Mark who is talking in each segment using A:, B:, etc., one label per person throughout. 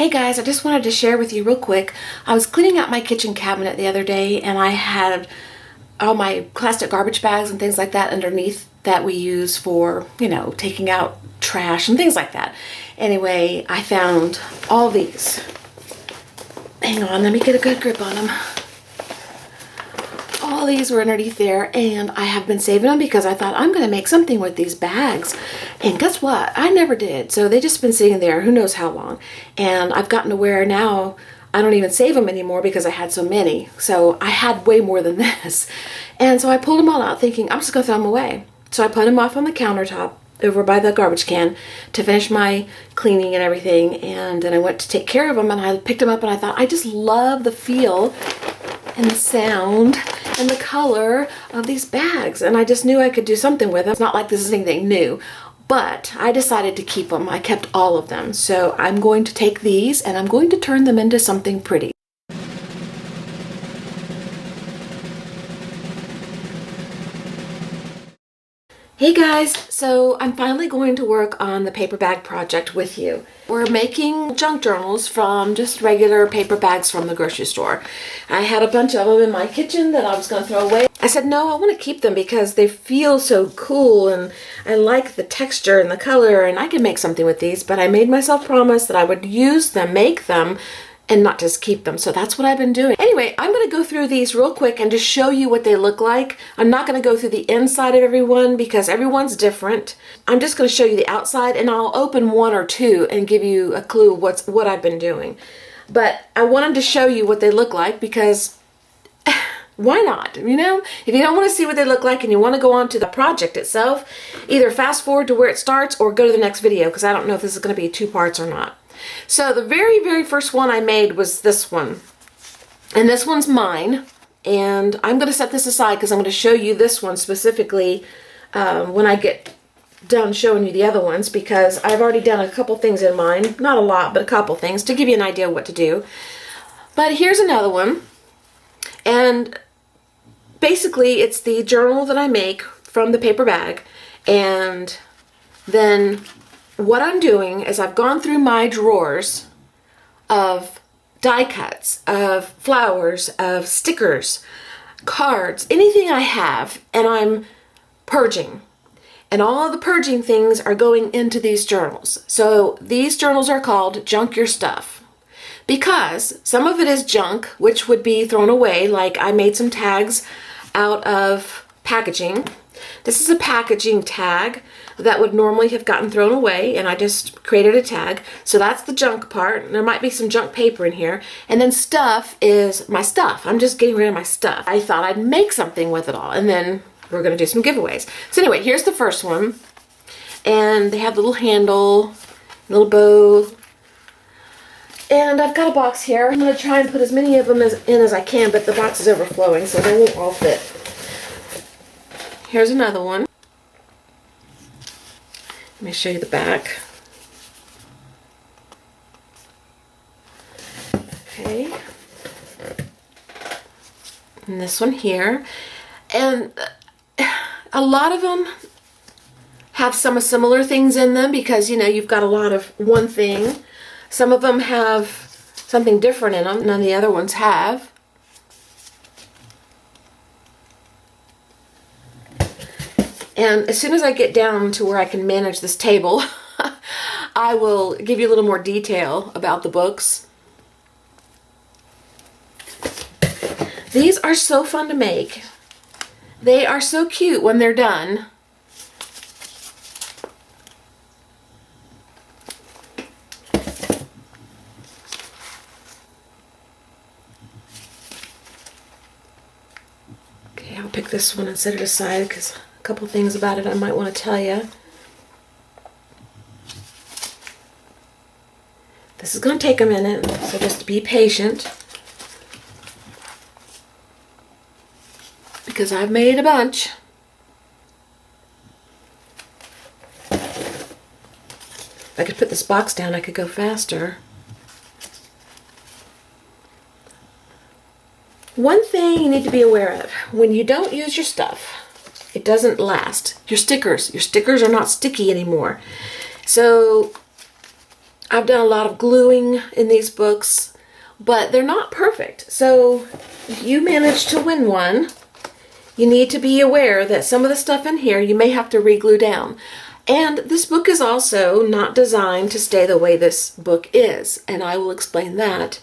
A: Hey guys, I just wanted to share with you real quick. I was cleaning out my kitchen cabinet the other day and I had all my plastic garbage bags and things like that underneath that we use for, taking out trash and things like that. Anyway, I found all these. Hang on, let me get a good grip on them. All these were underneath there and I have been saving them because I thought I'm going to make something with these bags. And guess what? I never did. So they just been sitting there who knows how long. And I've gotten to where now I don't even save them anymore because I had so many. So I had way more than this. And so I pulled them all out thinking I'm just going to throw them away. So I put them off on the countertop over by the garbage can to finish my cleaning and everything. And then I went to take care of them and I picked them up and I thought I just love the feel and the sound and the color of these bags, and I just knew I could do something with them. It's not like this is anything new, but I decided to keep them. I kept all of them, so I'm going to take these and I'm going to turn them into something pretty. Hey guys, so I'm finally going to work on the paper bag project with you. We're making junk journals from just regular paper bags from the grocery store. I had a bunch of them in my kitchen that I was going to throw away. I said, no, I want to keep them because they feel so cool and I like the texture and the color and I can make something with these, but I made myself promise that I would use them, make them, and not just keep them. So that's what I've been doing. Anyway, I'm going to go through these real quick and just show you what they look like. I'm not going to go through the inside of everyone because everyone's different. I'm just going to show you the outside and I'll open one or two and give you a clue what I've been doing. But I wanted to show you what they look like because why not? If you don't want to see what they look like and you want to go on to the project itself, either fast forward to where it starts or go to the next video because I don't know if this is going to be 2 parts or not. So the very, very first one I made was this one. And this one's mine. And I'm going to set this aside because I'm going to show you this one specifically when I get done showing you the other ones because I've already done a couple things in mine. Not a lot, but a couple things to give you an idea of what to do. But here's another one. And basically it's the journal that I make from the paper bag. And then what I'm doing is I've gone through my drawers of die cuts, of flowers, of stickers, cards, anything I have, and I'm purging. And all of the purging things are going into these journals. So these journals are called Junk Your Stuff because some of it is junk, which would be thrown away. Like I made some tags out of packaging. This is a packaging tag that would normally have gotten thrown away, and I just created a tag. So that's the junk part. There might be some junk paper in here. And then stuff is my stuff. I'm just getting rid of my stuff. I thought I'd make something with it all, and then we're going to do some giveaways. So anyway, here's the first one. And they have the little handle, little bow. And I've got a box here. I'm going to try and put as many of them in as I can, but the box is overflowing, so they won't all fit. Here's another one. Let me show you the back. Okay. And this one here. And a lot of them have some similar things in them because, you've got a lot of one thing. Some of them have something different in them than the other ones have. And as soon as I get down to where I can manage this table, I will give you a little more detail about the books. These are so fun to make. They are so cute when they're done. Okay, I'll pick this one and set it aside because a couple things about it I might want to tell you. This is going to take a minute, so just be patient. Because I've made a bunch. If I could put this box down, I could go faster. One thing you need to be aware of, when you don't use your stuff, it doesn't last. Your stickers are not sticky anymore. So I've done a lot of gluing in these books, but they're not perfect. So if you manage to win one, you need to be aware that some of the stuff in here you may have to re-glue down. And this book is also not designed to stay the way this book is, and I will explain that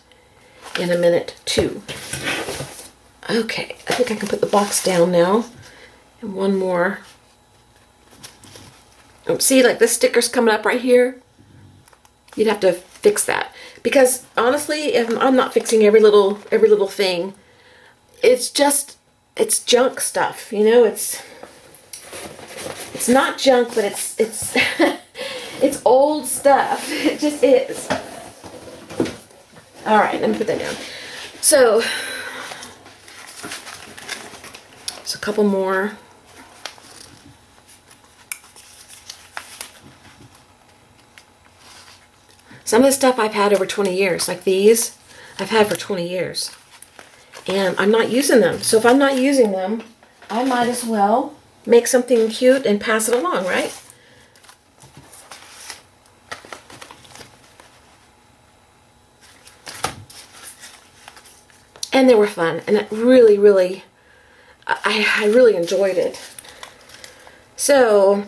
A: in a minute too. Okay, I think I can put the box down now. And one more. Oh, see, like this sticker's coming up right here. You'd have to fix that, because honestly, if I'm not fixing every little thing, it's junk stuff, you know. It's not junk, but it's it's old stuff. It just is. All right, let me put that down. So, just a couple more. Some of the stuff I've had over 20 years, like these, I've had for 20 years. And I'm not using them. So if I'm not using them, I might as well make something cute and pass it along, right? And they were fun. And it really, I really enjoyed it. So,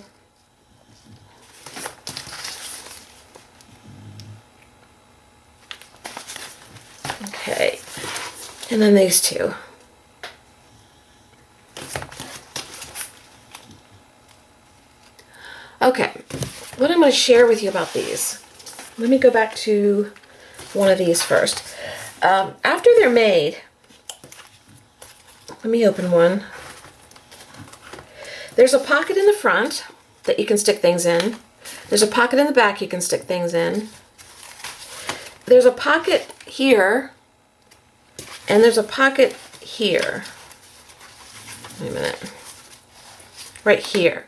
A: okay. And then these two. Okay, what I'm going to share with you about these. Let me go back to one of these first. After they're made, let me open one. There's a pocket in the front that you can stick things in. There's a pocket in the back you can stick things in. There's a pocket here, and there's a pocket here. Wait a minute. Right here.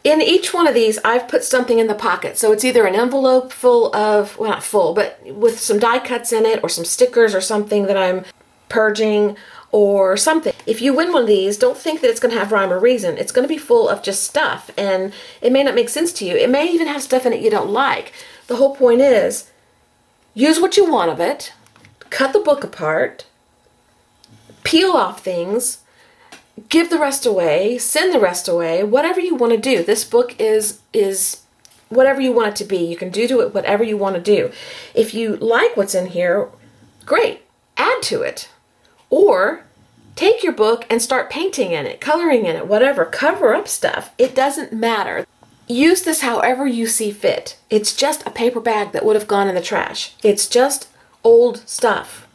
A: In each one of these, I've put something in the pocket. So it's either an envelope full of, well, not full, but with some die cuts in it, or some stickers or something that I'm purging, or something. If you win one of these, don't think that it's going to have rhyme or reason. It's going to be full of just stuff, and it may not make sense to you. It may even have stuff in it you don't like. The whole point is, use what you want of it, cut the book apart, peel off things, give the rest away, send the rest away, whatever you want to do. This book is whatever you want it to be. You can do to it whatever you want to do. If you like what's in here, great, add to it. Or take your book and start painting in it, coloring in it, whatever. Cover up stuff. It doesn't matter. Use this however you see fit. It's just a paper bag that would have gone in the trash. It's just old stuff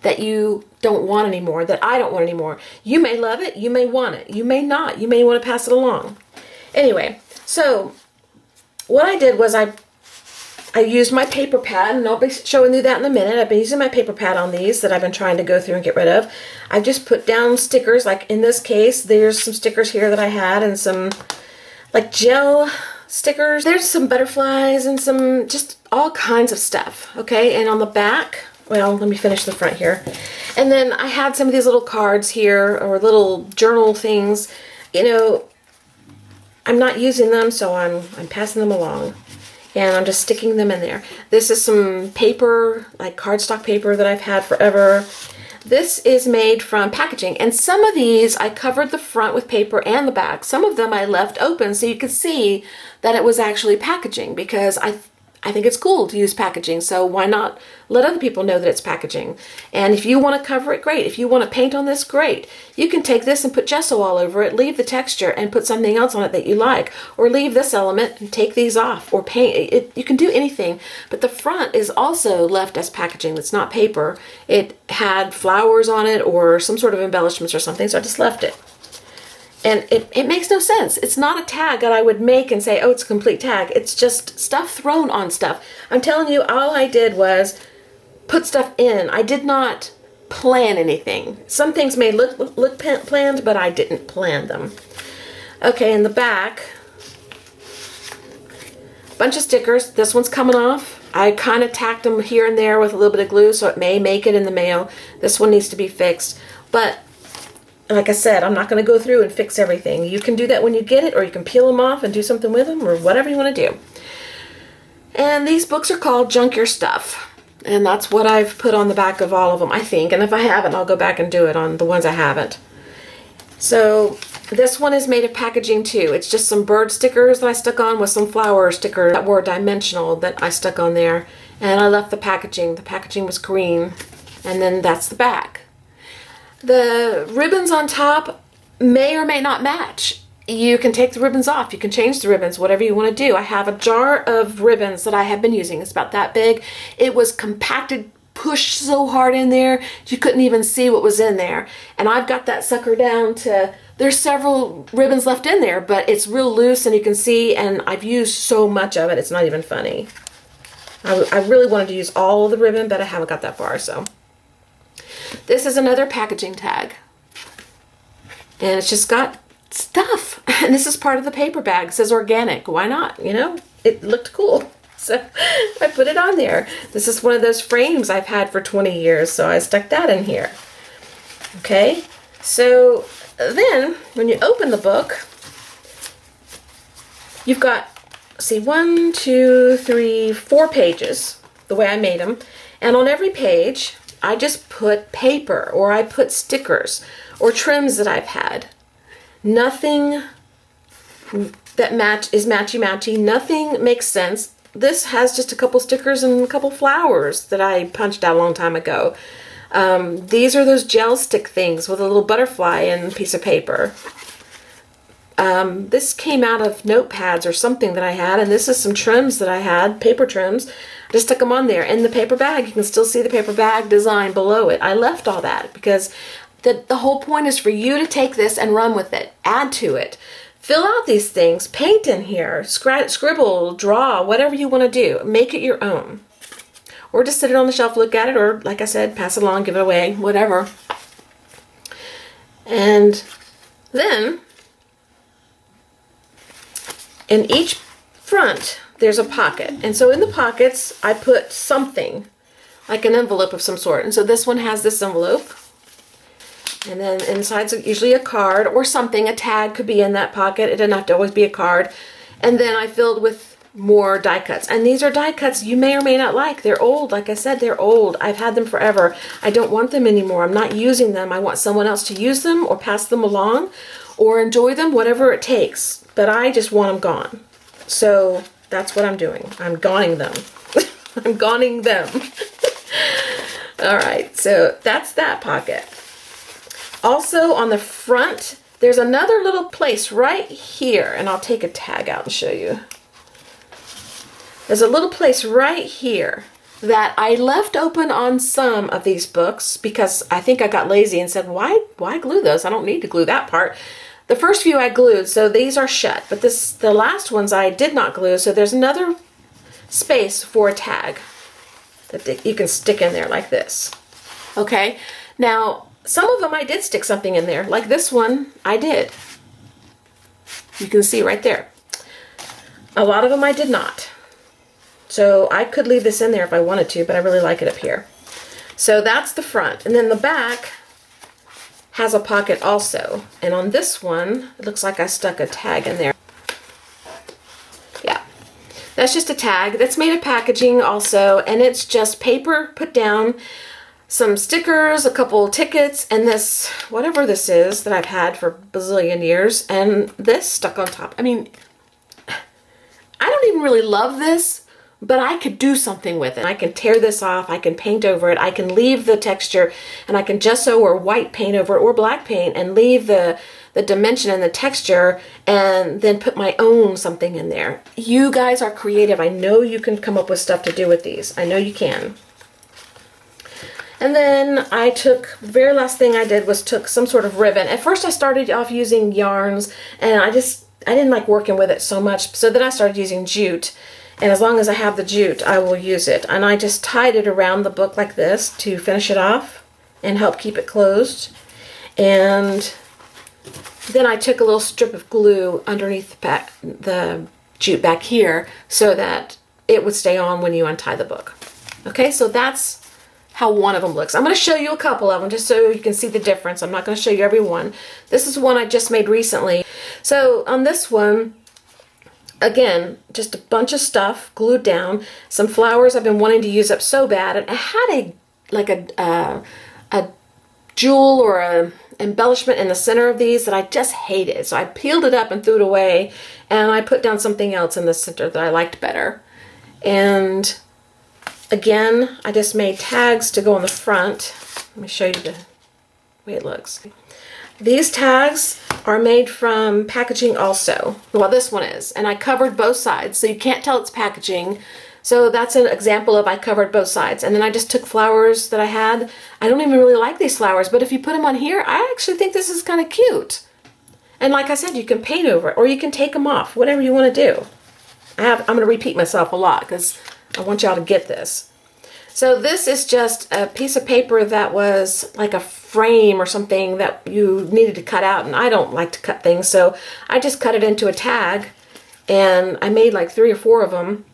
A: that you don't want anymore, that I don't want anymore. You may love it, you may want it, you may not, you may want to pass it along. Anyway, so what I did was I used my paper pad, and I'll be showing you that in a minute. I've been using my paper pad on these that I've been trying to go through and get rid of. I just put down stickers, like in this case, there's some stickers here that I had, and some like gel stickers. There's some butterflies and some just all kinds of stuff, okay? And on the back, well, let me finish the front here. And then I had some of these little cards here, or little journal things. You know, I'm not using them, so I'm passing them along. And I'm just sticking them in there. This is some paper, like cardstock paper that I've had forever. This is made from packaging, and some of these I covered the front with paper and the back. Some of them I left open so you could see that it was actually packaging, because I think it's cool to use packaging, so why not let other people know that it's packaging? And if you want to cover it, great. If you want to paint on this, great. You can take this and put gesso all over it, leave the texture, and put something else on it that you like. Or leave this element and take these off, or paint it. You can do anything, but the front is also left as packaging. It's not paper. It had flowers on it or some sort of embellishments or something, so I just left it. And it makes no sense. It's not a tag that I would make and say, oh, it's a complete tag. It's just stuff thrown on stuff. I'm telling you, all I did was put stuff in. I did not plan anything. Some things may look planned, but I didn't plan them. Okay, in the back, bunch of stickers. This one's coming off. I kind of tacked them here and there with a little bit of glue, so it may make it in the mail. This one needs to be fixed. But like I said, I'm not going to go through and fix everything. You can do that when you get it, or you can peel them off and do something with them, or whatever you want to do. And these books are called Junk Your Stuff. And that's what I've put on the back of all of them, I think. And if I haven't, I'll go back and do it on the ones I haven't. So this one is made of packaging too. It's just some bird stickers that I stuck on with some flower stickers that were dimensional that I stuck on there. And I left the packaging. The packaging was green. And then that's the back. The ribbons on top may or may not match. You can take the ribbons off. You can change the ribbons, whatever you want to do. I have a jar of ribbons that I have been using. It's about that big. It was compacted, pushed so hard in there, you couldn't even see what was in there. And I've got that sucker down to, there's several ribbons left in there, but it's real loose and you can see, and I've used so much of it, it's not even funny. I really wanted to use all of the ribbon, but I haven't got that far, so. This is another packaging tag. And it's just got stuff. And this is part of the paper bag. It says organic. Why not? You know, it looked cool. So I put it on there. This is one of those frames I've had for 20 years, so I stuck that in here. Okay, so then when you open the book, you've got, see, 1, 2, 3, 4 pages, the way I made them. And on every page, I just put paper, or I put stickers, or trims that I've had. Nothing that is matchy-matchy. Nothing makes sense. This has just a couple stickers and a couple flowers that I punched out a long time ago. These are those gel stick things with a little butterfly and a piece of paper. This came out of notepads or something that I had, and this is some trims that I had, paper trims. I just stuck them on there. In the paper bag, you can still see the paper bag design below it. I left all that because the whole point is for you to take this and run with it, add to it. Fill out these things, paint in here, scribble, draw, whatever you want to do. Make it your own. Or just sit it on the shelf, look at it, or like I said, pass it along, give it away, whatever. And then, in each front, there's a pocket. And so in the pockets, I put something, like an envelope of some sort. And so this one has this envelope. And then inside's usually a card or something. A tag could be in that pocket. It doesn't have to always be a card. And then I filled with more die cuts. And these are die cuts you may or may not like. They're old. Like I said, they're old. I've had them forever. I don't want them anymore. I'm not using them. I want someone else to use them or pass them along or enjoy them, whatever it takes. But I just want them gone. So that's what I'm doing. I'm gawning them. I'm gawning them. All right, so that's that pocket. Also on the front, there's another little place right here, and I'll take a tag out and show you. There's a little place right here that I left open on some of these books because I think I got lazy and said, why glue those? I don't need to glue that part. The first few I glued, so these are shut, but the last ones I did not glue, so there's another space for a tag that you can stick in there like this. Okay, now some of them I did stick something in there, like this one I did. You can see right there. A lot of them I did not. So I could leave this in there if I wanted to, but I really like it up here. So that's the front, and then the back has a pocket also. And on this one, it looks like I stuck a tag in there. Yeah, that's just a tag that's made of packaging also, and it's just paper put down, some stickers, a couple tickets, and this, whatever this is that I've had for a bazillion years, and this stuck on top. I mean, I don't even really love this, but I could do something with it. I can tear this off, I can paint over it, I can leave the texture, and I can gesso or white paint over it, or black paint, and leave the dimension and the texture, and then put my own something in there. You guys are creative. I know you can come up with stuff to do with these. I know you can. And then I took, the very last thing I did was took some sort of ribbon. At first I started off using yarns, and I didn't like working with it so much, so then I started using jute. And as long as I have the jute, I will use it. And I just tied it around the book like this to finish it off and help keep it closed. And then I took a little strip of glue underneath the jute back here so that it would stay on when you untie the book. Okay, so that's how one of them looks. I'm going to show you a couple of them just so you can see the difference. I'm not going to show you every one. This is one I just made recently. So on this one, again, just a bunch of stuff glued down. Some flowers I've been wanting to use up so bad. And I had a jewel or a embellishment in the center of these that I just hated. So I peeled it up and threw it away, and I put down something else in the center that I liked better. And again, I just made tags to go on the front. Let me show you the way it looks. These tags are made from packaging also. Well, this one is, and I covered both sides, so you can't tell it's packaging. So that's an example of I covered both sides. And then I just took flowers that I had. I don't even really like these flowers, but if you put them on here, I actually think this is kind of cute. And like I said, you can paint over it, or you can take them off, whatever you want to do. I'm going to repeat myself a lot because I want y'all to get this. So this is just a piece of paper that was like a frame or something that you needed to cut out, and I don't like to cut things, so I just cut it into a tag, and I made like 3 or 4 of them,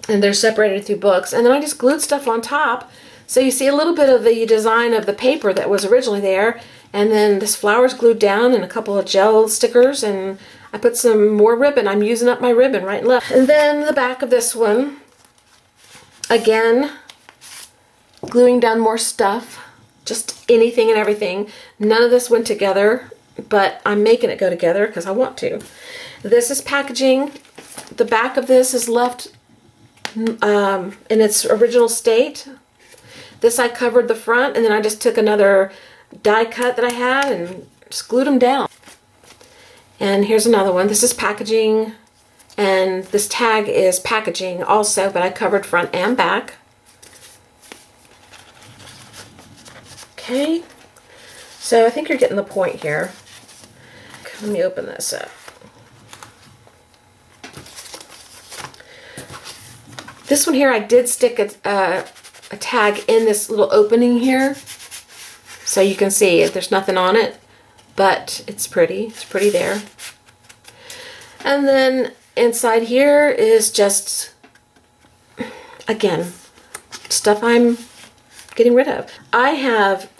A: and they're separated through books, and then I just glued stuff on top, so you see a little bit of the design of the paper that was originally there, and then this flower's glued down and a couple of gel stickers, and I put some more ribbon. I'm using up my ribbon right and left. And then the back of this one, again, gluing down more stuff, just anything and everything. None of this went together, but I'm making it go together because I want to. This is packaging. The back of this is left in its original state. This I covered the front, and then I just took another die cut that I had and just glued them down. And here's another one. This is packaging, and this tag is packaging also, but I covered front and back. Okay, so I think you're getting the point here. Let me open this up. This one here, I did stick a tag in this little opening here, so you can see there's nothing on it, but it's pretty. It's pretty there. And then inside here is just, again, stuff I'm getting rid of. I have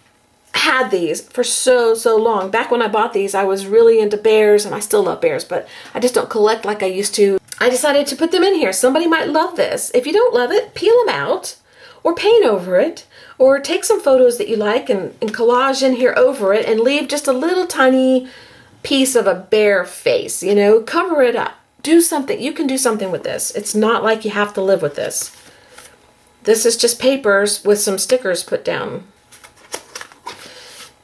A: had these for so long. Back when I bought these, I was really into bears, and I still love bears, but I just don't collect like I used to. I decided to put them in here. Somebody might love this. If you don't love it, peel them out or paint over it, or take some photos that you like and collage in here over it and leave just a little tiny piece of a bear face, you know, cover it up. Do something. You can do something with this. It's not like you have to live with this. This is just papers with some stickers put down.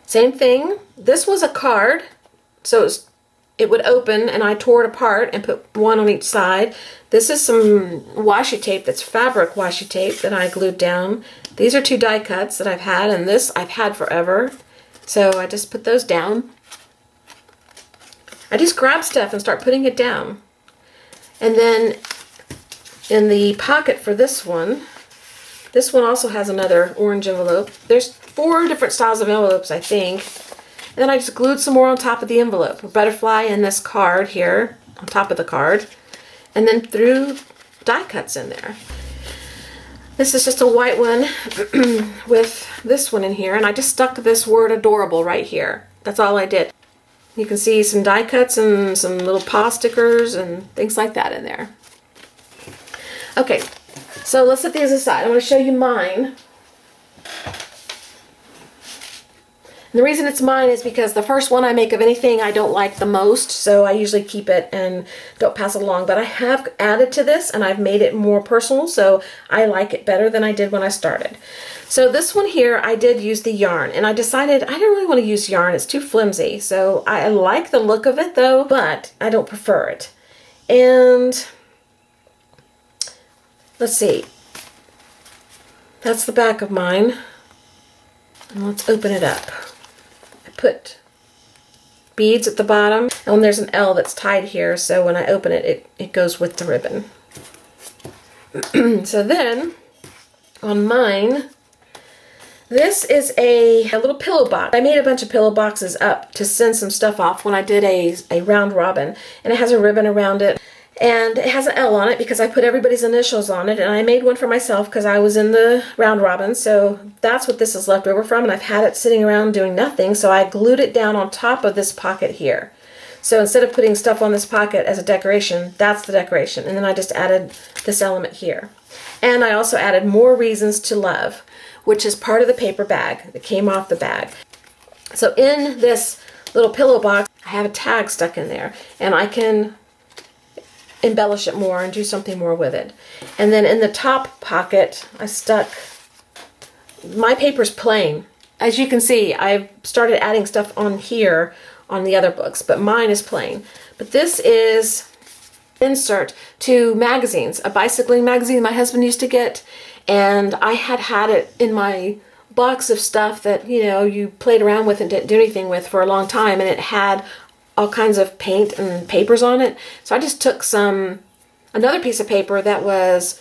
A: Same thing. This was a card, so it would open, and I tore it apart and put one on each side. This is some washi tape that's fabric washi tape that I glued down. These are 2 die cuts that I've had, and this I've had forever. So I just put those down. I just grab stuff and start putting it down. And then in the pocket for this one also has another orange envelope. There's 4 different styles of envelopes, I think. And then I just glued some more on top of the envelope. A butterfly and this card here on top of the card. And then threw die cuts in there. This is just a white one with this one in here. And I just stuck this word adorable right here. That's all I did. You can see some die cuts and some little paw stickers and things like that in there. Okay, so let's set these aside. I'm going to show you mine. And the reason it's mine is because the first one I make of anything I don't like the most, so I usually keep it and don't pass it along. But I have added to this, and I've made it more personal, so I like it better than I did when I started. So this one here, I did use the yarn, and I decided I don't really want to use yarn. It's too flimsy. So I like the look of it, though, but I don't prefer it. And let's see. That's the back of mine. And let's open it up. Put beads at the bottom, and there's an L that's tied here, so when I open it, it goes with the ribbon. So then on mine, this is a little pillow box. I made a bunch of pillow boxes up to send some stuff off when I did a round robin, and it has a ribbon around it. And it has an L on it because I put everybody's initials on it, and I made one for myself because I was in the round robin, so that's what this is left over from, and I've had it sitting around doing nothing, so I glued it down on top of this pocket here. So instead of putting stuff on this pocket as a decoration, that's the decoration. And then I just added this element here. And I also added More Reasons to Love, which is part of the paper bag that came off the bag. So in this little pillow box, I have a tag stuck in there, and I can embellish it more and do something more with it. And then in the top pocket, I stuck, my paper's plain. As you can see, I've started adding stuff on here on the other books, but mine is plain. But this is insert to magazines, a bicycling magazine my husband used to get, and I had it in my box of stuff that, you know, you played around with and didn't do anything with for a long time, and it had all kinds of paint and papers on it. So I just took another piece of paper that was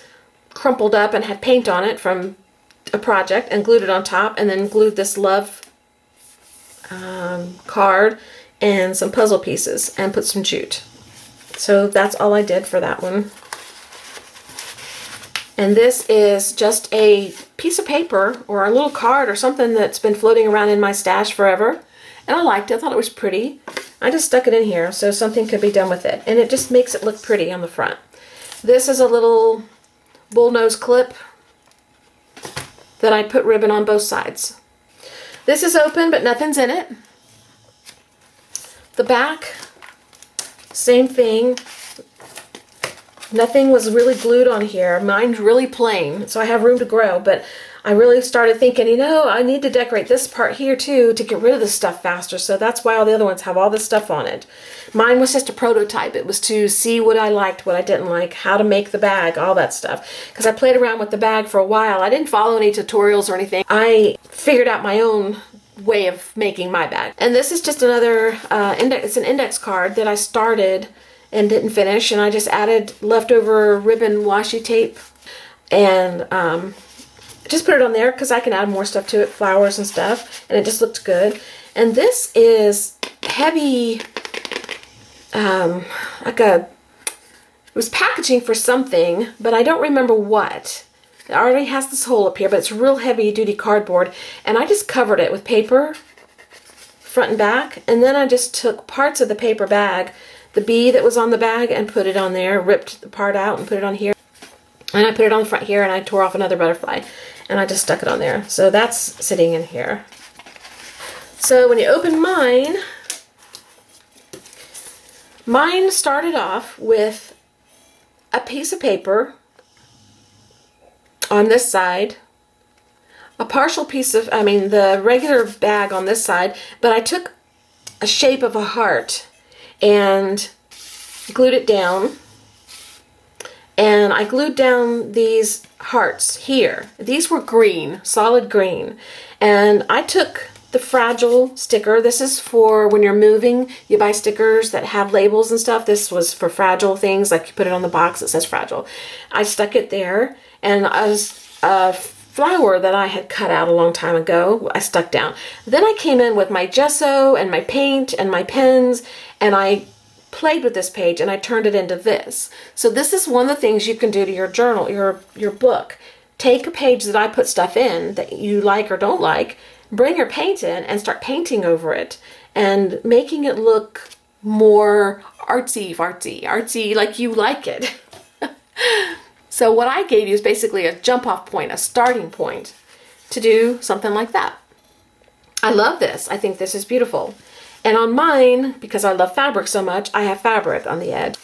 A: crumpled up and had paint on it from a project and glued it on top, and then glued this love card and some puzzle pieces and put some jute. So that's all I did for that one. And this is just a piece of paper or a little card or something that's been floating around in my stash forever. And I liked it. I thought it was pretty. I just stuck it in here so something could be done with it. And it just makes it look pretty on the front. This is a little bullnose clip that I put ribbon on both sides. This is open, but nothing's in it. The back, same thing. Nothing was really glued on here. Mine's really plain, so I have room to grow, but I really started thinking, you know, I need to decorate this part here too to get rid of this stuff faster, so that's why all the other ones have all this stuff on it. Mine was just a prototype. It was to see what I liked, what I didn't like, how to make the bag, all that stuff. Because I played around with the bag for a while. I didn't follow any tutorials or anything. I figured out my own way of making my bag. And this is just another it's an index card that I started and didn't finish, and I just added leftover ribbon washi tape and just put it on there because I can add more stuff to it, flowers and stuff, and it just looked good. And this is heavy, it was packaging for something, but I don't remember what. It already has this hole up here, but it's real heavy duty cardboard, and I just covered it with paper, front and back, and then I just took parts of the paper bag, the bee that was on the bag, and put it on there, ripped the part out and put it on here. And I put it on the front here, and I tore off another butterfly, and I just stuck it on there. So that's sitting in here. So when you open mine, mine started off with a piece of paper on this side, a partial piece of, the regular bag on this side, but I took a shape of a heart and glued it down. And I glued down these hearts here. These were green, solid green. And I took the fragile sticker. This is for when you're moving, you buy stickers that have labels and stuff. This was for fragile things, like you put it on the box that says fragile. I stuck it there, and a flower that I had cut out a long time ago, I stuck down. Then I came in with my gesso and my paint and my pens, and I played with this page and I turned it into this. So this is one of the things you can do to your journal, your book. Take a page that I put stuff in that you like or don't like, bring your paint in and start painting over it and making it look more artsy, like you like it. So what I gave you is basically a jump off point, a starting point to do something like that. I love this. I think this is beautiful. And on mine, because I love fabric so much, I have fabric on the edge.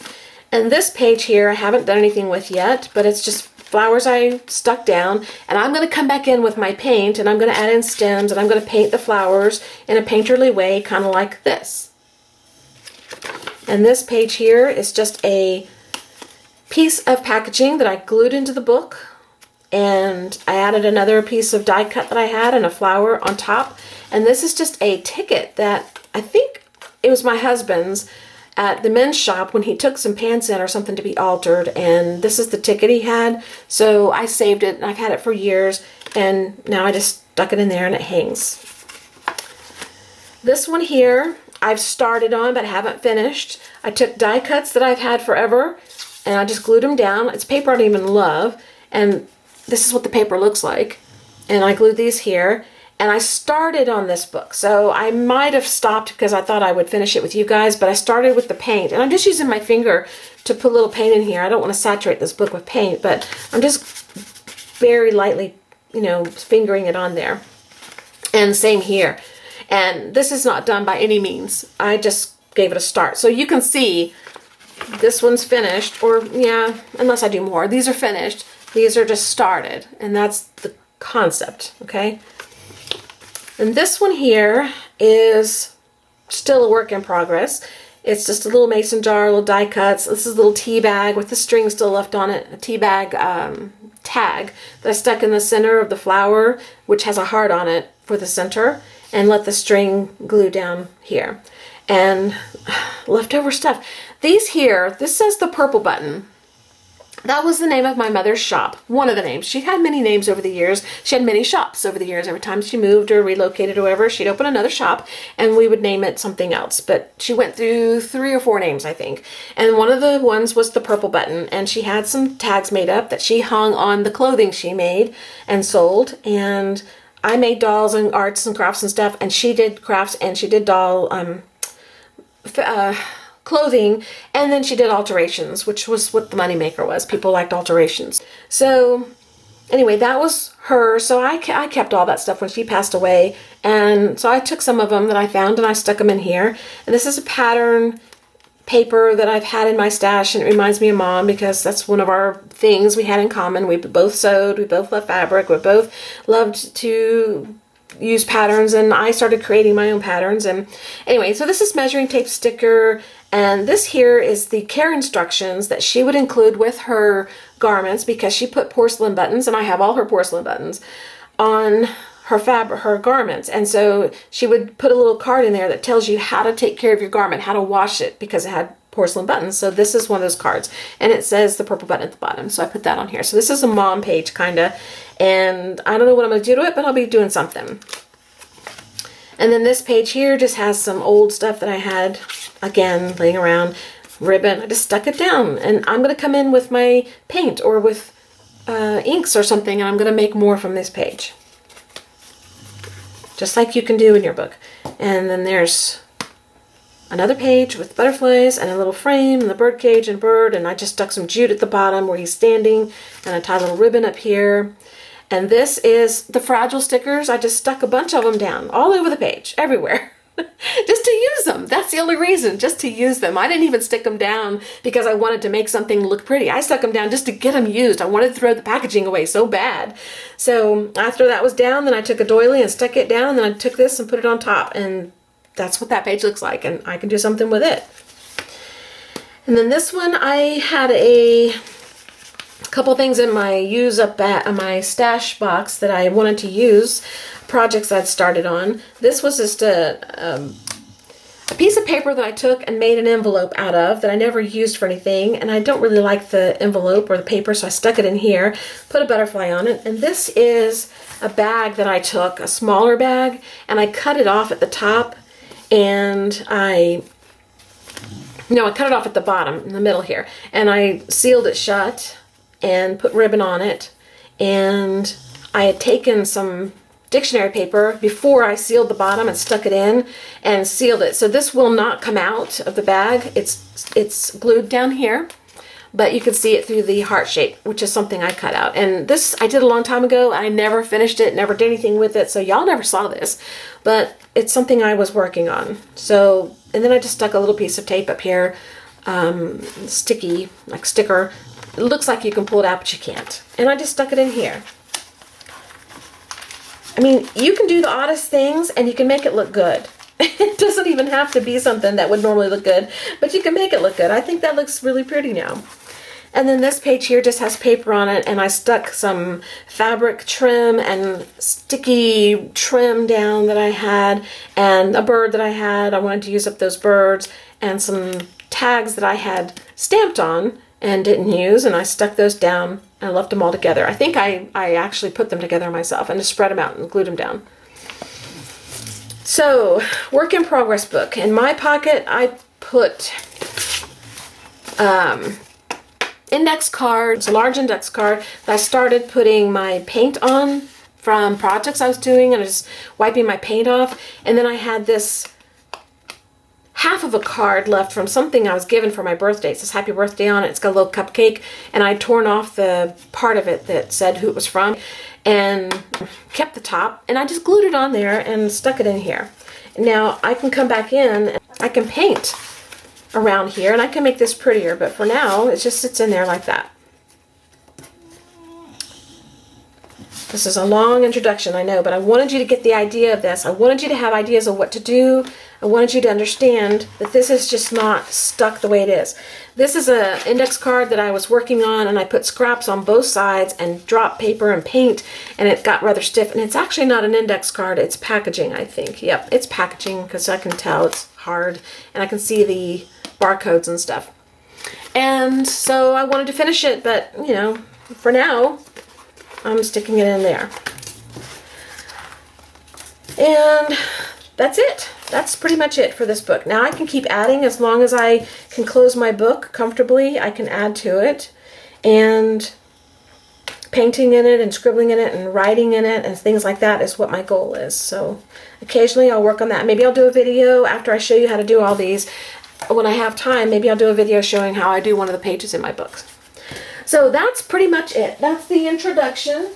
A: And this page here I haven't done anything with yet, but it's just flowers I stuck down. And I'm going to come back in with my paint, and I'm going to add in stems, and I'm going to paint the flowers in a painterly way, kind of like this. And this page here is just a piece of packaging that I glued into the book. And I added another piece of die cut that I had and a flower on top. And this is just a ticket that I think it was my husband's at the men's shop when he took some pants in or something to be altered. And this is the ticket he had. So I saved it, and I've had it for years. And now I just stuck it in there and it hangs. This one here, I've started on but haven't finished. I took die cuts that I've had forever and I just glued them down. It's paper I don't even love. And this is what the paper looks like. And I glued these here. And I started on this book. So I might have stopped because I thought I would finish it with you guys, but I started with the paint. And I'm just using my finger to put a little paint in here. I don't want to saturate this book with paint, but I'm just very lightly, you know, fingering it on there. And same here. And this is not done by any means. I just gave it a start. So you can see this one's finished, or yeah, unless I do more. These are finished. These are just started. And that's the concept, okay? And this one here is still a work in progress. It's just a little mason jar, little die cuts. This is a little tea bag with the string still left on it, a tea bag tag that I stuck in the center of the flower, which has a heart on it for the center, and let the string glue down here. And leftover stuff. These here, this says the Purple Button. That was the name of my mother's shop. One of the names. She had many names over the years. She had many shops over the years. Every time she moved or relocated or whatever, she'd open another shop and we would name it something else. But she went through 3 or 4 names, I think. And one of the ones was the Purple Button. And she had some tags made up that she hung on the clothing she made and sold. And I made dolls and arts and crafts and stuff. And she did crafts and she did doll clothing, and then she did alterations, which was what the moneymaker was. People liked alterations. So anyway, that was her. So I kept all that stuff when she passed away, and so I took some of them that I found and I stuck them in here. And this is a pattern paper that I've had in my stash, and it reminds me of Mom because that's one of our things we had in common. We both sewed, we both loved fabric, we both loved to use patterns, and I started creating my own patterns. And anyway, so this is measuring tape sticker, and this here is the care instructions that she would include with her garments, because she put porcelain buttons, and I have all her porcelain buttons, on her garments. And so she would put a little card in there that tells you how to take care of your garment, how to wash it, because it had porcelain buttons. So this is one of those cards, and it says the Purple Button at the bottom. So I put that on here. So this is a Mom page, kind of, and I don't know what I'm going to do to it, but I'll be doing something. And then this page here just has some old stuff that I had, again, laying around, ribbon. I just stuck it down, and I'm going to come in with my paint or with inks or something, and I'm going to make more from this page, just like you can do in your book. And then there's another page with butterflies and a little frame and the bird cage and bird, and I just stuck some jute at the bottom where he's standing, and I tied a little ribbon up here. And this is the fragile stickers. I just stuck a bunch of them down all over the page, everywhere, just to use them. That's the only reason, just to use them. I didn't even stick them down because I wanted to make something look pretty. I stuck them down just to get them used. I wanted to throw the packaging away so bad. So after that was down, then I took a doily and stuck it down, and then I took this and put it on top, and that's what that page looks like, and I can do something with it. And then this one, I had a couple things in my my stash box that I wanted to use, projects I'd started on. This was just a piece of paper that I took and made an envelope out of that I never used for anything, and I don't really like the envelope or the paper, so I stuck it in here, put a butterfly on it. And this is a bag that I took, a smaller bag, and I cut it off at the top, and I cut it off at the bottom, in the middle here, and I sealed it shut and put ribbon on it. And I had taken some dictionary paper before I sealed the bottom and stuck it in and sealed it. So this will not come out of the bag. It's glued down here, but you can see it through the heart shape, which is something I cut out. And this I did a long time ago. I never finished it, never did anything with it, so y'all never saw this, but it's something I was working on. So, and then I just stuck a little piece of tape up here, sticky, like sticker. It looks like you can pull it out, but you can't. And I just stuck it in here. I mean, you can do the oddest things and you can make it look good. It doesn't even have to be something that would normally look good, but you can make it look good. I think that looks really pretty now. And then this page here just has paper on it, and I stuck some fabric trim and sticky trim down that I had, and a bird that I had. I wanted to use up those birds, and some tags that I had stamped on and didn't use, and I stuck those down and left them all together. I think I actually put them together myself and just spread them out and glued them down. So, work in progress book. In my pocket, I put index cards, a large index card that I started putting my paint on from projects I was doing, and I was just wiping my paint off. And then I had this half of a card left from something I was given for my birthday. It says happy birthday on it. It's got a little cupcake, and I'd torn off the part of it that said who it was from and kept the top, and I just glued it on there and stuck it in here. Now I can come back in and I can paint around here, and I can make this prettier, but for now it just sits in there like that. This is a long introduction, I know, but I wanted you to get the idea of this. I wanted you to have ideas of what to do. I wanted you to understand that this is just not stuck the way it is. This is an index card that I was working on, and I put scraps on both sides and dropped paper and paint, and it got rather stiff. And it's actually not an index card, it's packaging, I think. Yep, it's packaging, because I can tell it's hard, and I can see the barcodes and stuff. And so I wanted to finish it, but, you know, for now, I'm sticking it in there. And that's it. That's pretty much it for this book. Now I can keep adding as long as I can close my book comfortably. I can add to it, and painting in it and scribbling in it and writing in it and things like that is what my goal is. So occasionally I'll work on that. Maybe I'll do a video after I show you how to do all these. When I have time, maybe I'll do a video showing how I do one of the pages in my books. So that's pretty much it. That's the introduction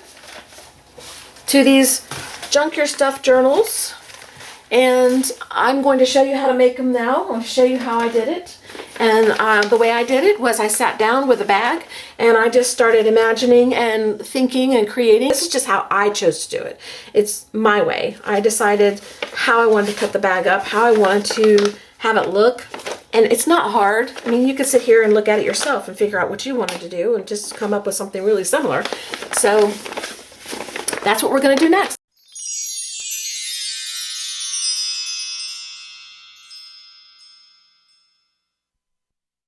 A: to these Junk Your Stuff journals. And I'm going to show you how to make them now. I'll show you how I did it. And the way I did it was I sat down with a bag and I just started imagining and thinking and creating. This is just how I chose to do it. It's my way. I decided how I wanted to cut the bag up, how I wanted to have it look. And it's not hard. I mean, you could sit here and look at it yourself and figure out what you wanted to do and just come up with something really similar. So that's what we're going to do next.